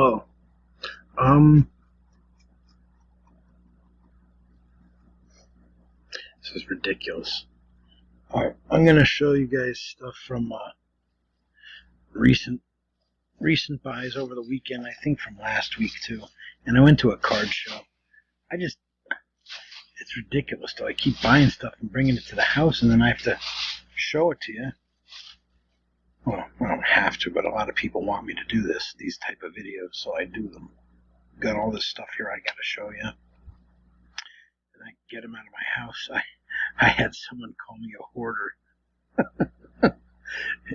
Hello. This is ridiculous. Alright, I'm gonna show you guys stuff from recent buys over the weekend, I think from last week too. And I went to a card show. It's ridiculous though. I keep buying stuff and bringing it to the house and then I have to show it to you. Well, I don't have to, but a lot of people want me to do these type of videos, so I do them. Got all this stuff here I gotta show you. And I get them out of my house. I had someone call me a hoarder.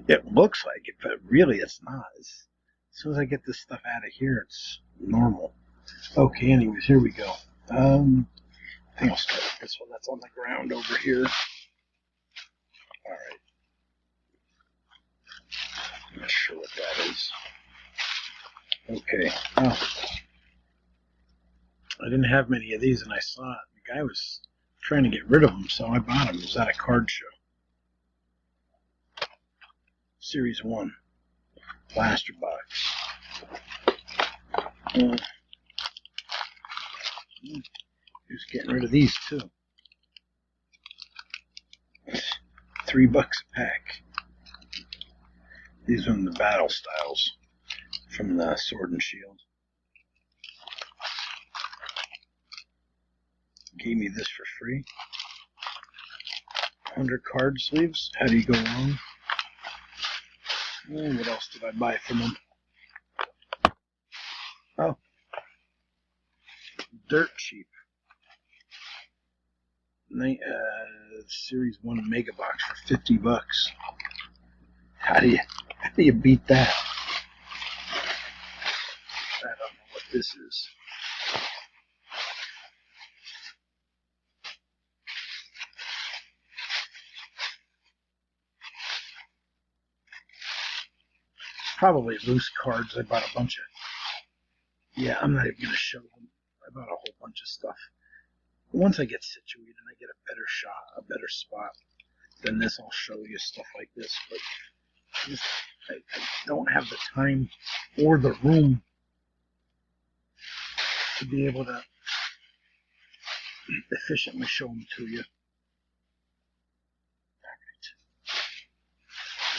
It looks like it, but really it's not. As soon as I get this stuff out of here, it's normal. Okay, anyways, here we go. I think I'll start with this one that's on the ground over here. Alright. I'm not sure what that is. Okay. Oh. I didn't have many of these and I saw it. The guy was trying to get rid of them, so I bought them. It was at a card show. Series 1. Blaster box. Just getting rid of these too. $3 a pack. These are the battle styles from the Sword and Shield. Gave me this for free. 100 card sleeves. How do you go wrong? And what else did I buy from them? Oh, dirt cheap. Series 1 Mega Box for $50. How do you beat that? I don't know what this is. Probably loose cards. I bought a bunch of. Yeah, I'm not even going to show them. I bought a whole bunch of stuff. Once I get situated and I get a better shot, a better spot, then this I'll show you stuff like this. But I don't have the time or the room to be able to efficiently show them to you.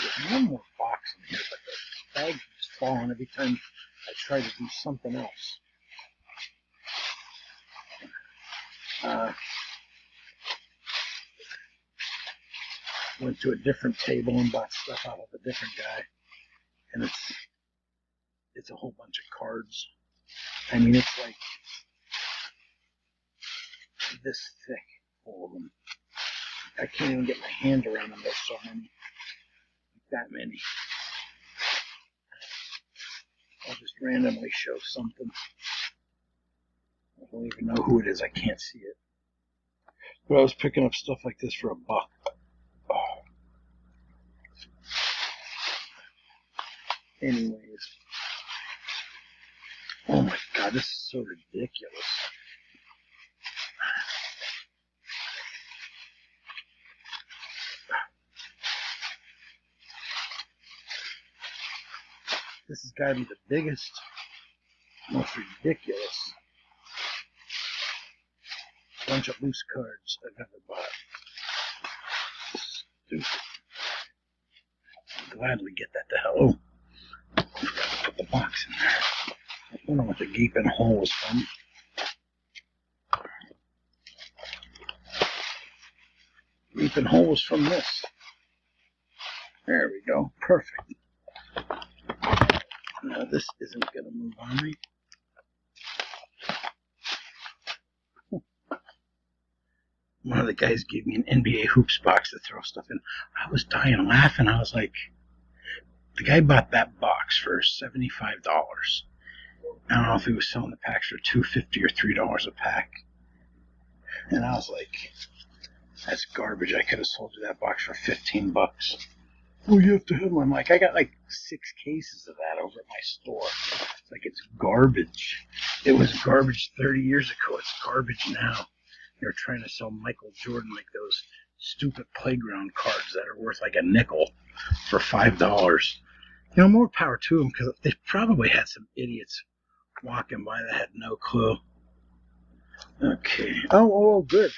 There's one more box in here, but the bag keeps falling every time I try to do something else. Went to a different table and bought stuff out of a different guy, and it's a whole bunch of cards. I mean, it's like this thick, all of them. I can't even get my hand around them. There's so many, that many. I'll just randomly show something. I don't even know who it is. I can't see it. But I was picking up stuff like this for $1. Oh. Anyways. Oh my God, this is so ridiculous. This has got to be the biggest, most ridiculous bunch of loose cards I've ever bought. Stupid. I'll gladly get that to hell. Oh, I forgot to put the box in there. I don't know what the gaping hole was from. Gaping hole was from this. There we go. Perfect. Now this isn't going to move on me. One of the guys gave me an NBA Hoops box to throw stuff in. I was dying laughing. I was like, the guy bought that box for $75. I don't know if he was selling the packs for $2.50 or $3 a pack. And I was like, that's garbage. I could have sold you that box for $15. Oh, you have to have one. I'm like, I got like 6 cases of that over at my store. It's like, it's garbage. It was garbage 30 years ago. It's garbage now. They're trying to sell Michael Jordan like those stupid playground cards that are worth like a nickel for $5. You know, more power to them, because they probably had some idiots walking by that had no clue. Okay. Oh, good.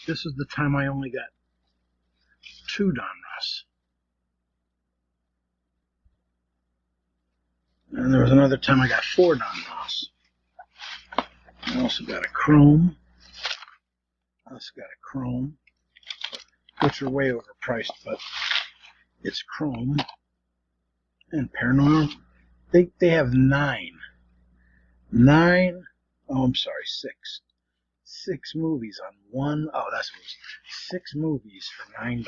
This is the time I only got 2 Donruss. And there was another time I got 4 Donruss. I also got a Chrome. Which are way overpriced, but it's Chrome. And Paranormal. They have 9. 9. Oh, I'm sorry, 6. 6 movies on one. Oh, that's what it was. 6 movies for $9.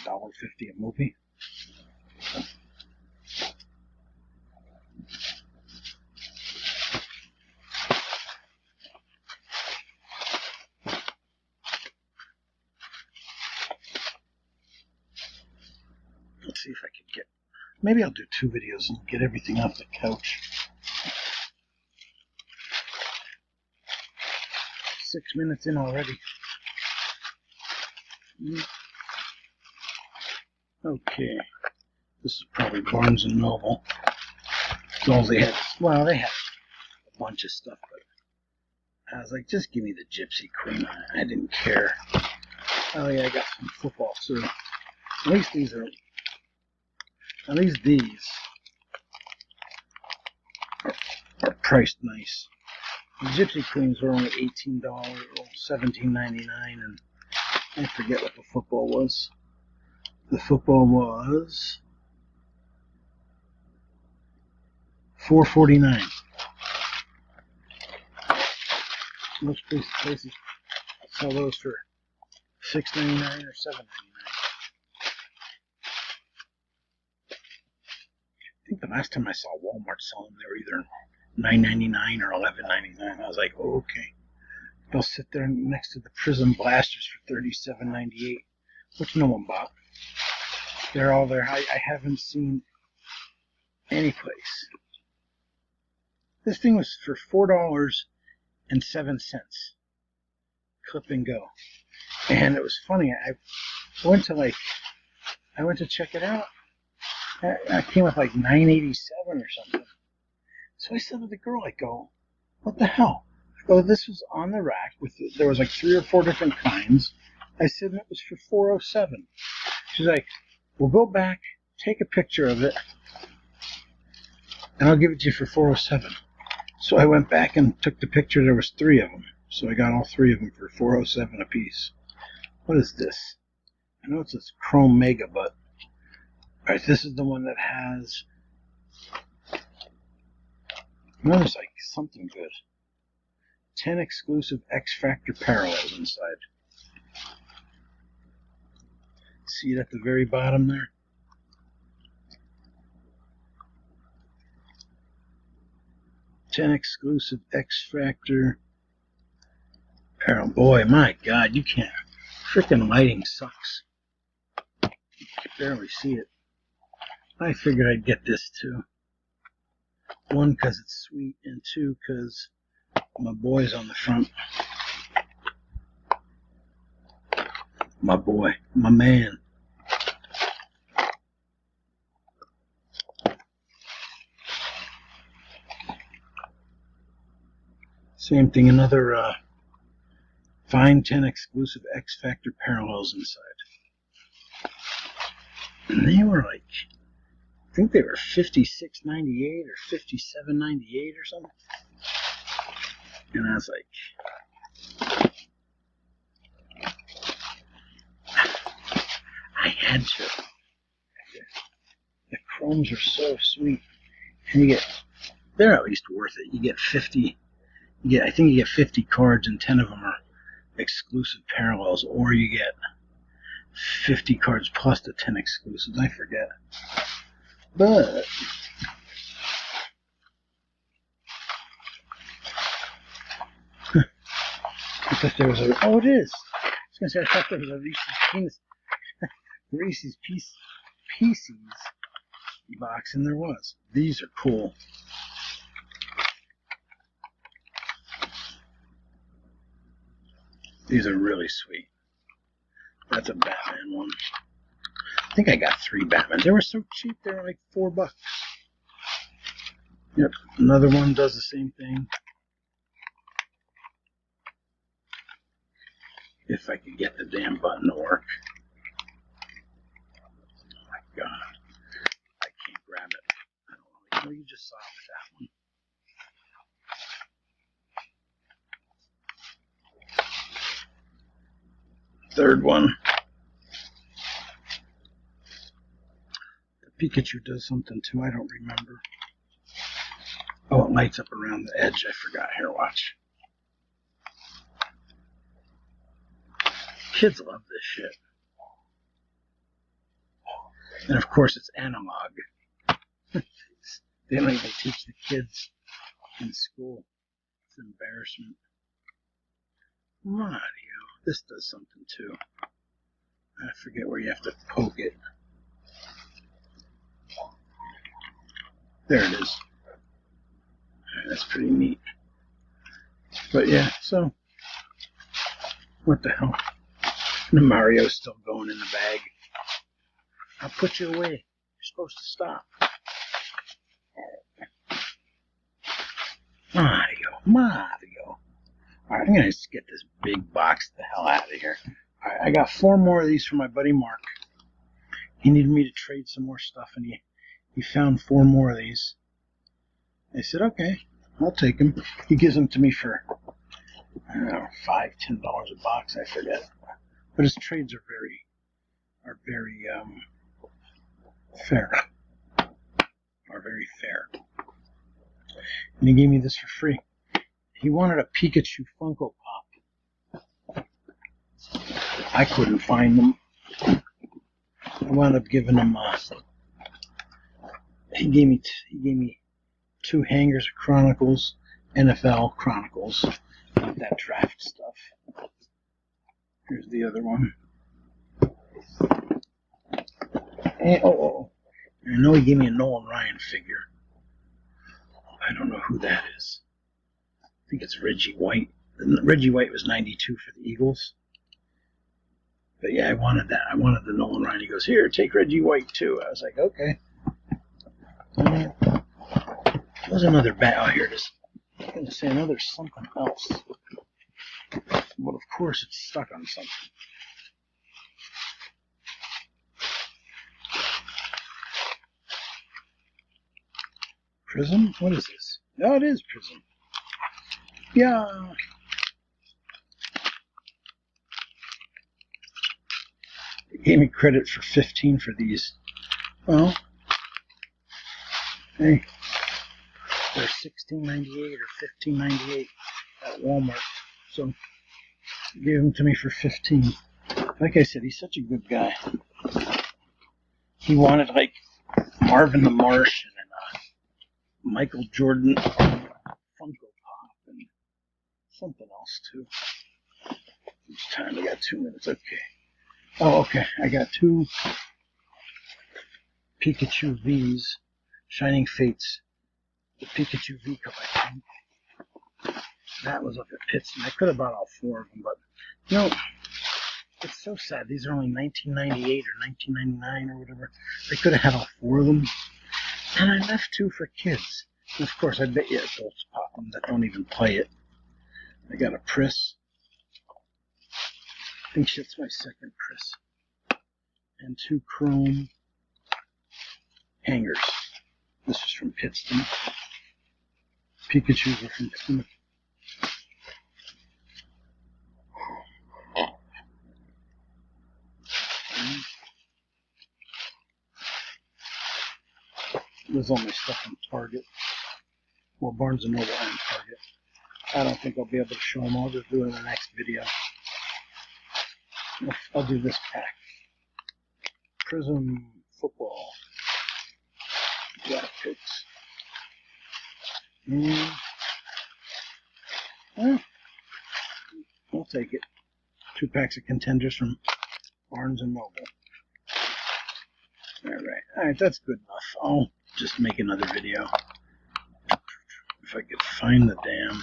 $1.50 a movie. Let's see if I can get. Maybe I'll do 2 videos and get everything off the couch. 6 minutes in already. Okay. This is probably Barnes and Noble. That's all they had. Well, they had a bunch of stuff, but I was like, just give me the Gypsy Queen. I didn't care. Oh yeah, I got some football too. At least these are priced nice. The Gypsy Queens were only $18 or $17.99, and I forget what the football was. The football was $4.49. Most places sell those for $6.99 or $7.99. I think the last time I saw Walmart sell them, they were either $9.99 or $11.99. I was like, oh, okay. They'll sit there next to the Prism Blasters for $37.98, which no one bought. They're all there. I haven't seen any place. This thing was for $4.07. Clip and go. And it was funny. I went to check it out. I came with like $9.87 or something. So I said to the girl, I go, what the hell? I go, this was on the rack there was like 3 or 4 different kinds. I said, and it was for $4.07. She's like, well, go back, take a picture of it, and I'll give it to you for $4.07. So I went back and took the picture. There was 3 of them. So I got all 3 of them for $4.07 a piece. What is this? I know it's this Chrome Mega, but alright, this is the one that has. I know there's like something good. 10 exclusive X Factor parallels inside. See it at the very bottom there? Ten exclusive X Factor parallel. Boy, my God, you can't. Freaking lighting sucks. You can barely see it. I figured I'd get this too. 1, because it's sweet, and 2, because my boy's on the front. My boy, my man. Same thing, another fine 10 exclusive X Factor parallels inside. And they were like, I think they were $56.98 or $57.98 or something. And I was like, I had to. The chromes are so sweet, and they're at least worth it. You get 50. I think you get 50 cards, and 10 of them are exclusive parallels, or you get 50 cards plus the 10 exclusives. I forget. But I thought there was a. Oh, it is. I was gonna say I thought there was a Reese's Pieces box, and there was. These are cool. These are really sweet. That's a Batman one. think I got 3 Batmans. They were so cheap, they were like $4. Yep, another one does the same thing. If I could get the damn button to work. Oh my god. I can't grab it. I don't know. You know, you just saw it with that one. Third one. The Pikachu does something too. I don't remember. Oh, it lights up around the edge. I forgot. Here, watch. Kids love this shit. And of course, it's analog. They don't even teach the kids in school. It's an embarrassment. Mario. This does something too. I forget where you have to poke it. There it is. That's pretty neat. But yeah, so what the hell? The Mario's still going in the bag. I'll put you away. You're supposed to stop. Mario. Alright, I'm gonna just get this big box the hell out of here. Alright, I got 4 more of these for my buddy Mark. He needed me to trade some more stuff, and he found 4 more of these. I said, okay, I'll take them. He gives them to me for, I don't know, $5, $10 a box, I forget. But his trades are very fair. Are very fair. And he gave me this for free. He wanted a Pikachu Funko Pop. I couldn't find them. I wound up giving him. He gave me 2 hangers of Chronicles, NFL Chronicles, not that draft stuff. Here's the other one. And, I know he gave me a Nolan Ryan figure. I don't know who that is. I think it's Reggie White. Reggie White was 92 for the Eagles. But yeah, I wanted that. I wanted the Nolan Ryan. He goes, here, take Reggie White too. I was like, okay. There's another bat. Oh, here it is. I was going to say another something else. But of course it's stuck on something. Prism? What is this? Oh, it is Prism. Yeah. They gave me credit for 15 for these. Well, hey, they're $16.98 or $15.98 at Walmart. So he gave them to me for 15. Like I said, he's such a good guy. He wanted like Marvin the Martian and Michael Jordan Funko Pop and something else too. Each time I got 2 minutes. Okay. Oh, okay. I got 2 Pikachu V's, Shining Fates, the Pikachu V collection. That was up at Pittston. I could have bought all 4 of them, but you know, it's so sad. These are only $19.98 or $19.99 or whatever. They could have had all 4 of them. And I left 2 for kids. And of course, I bet you adults pop them that don't even play it. I got a Pris. I think that's my second Pris. And 2 chrome hangers. This is from Pittston. Pikachus are from Pittston. There's all my stuff on Target. Well, Barnes & Noble and Target. I don't think I'll be able to show them. I'll just do it in the next video. I'll do this pack. Prism football. Draft picks. And, well, I'll take it. 2 packs of contenders from Barnes & Noble. Alright, that's good enough. I'll just make another video. If I could find the damn...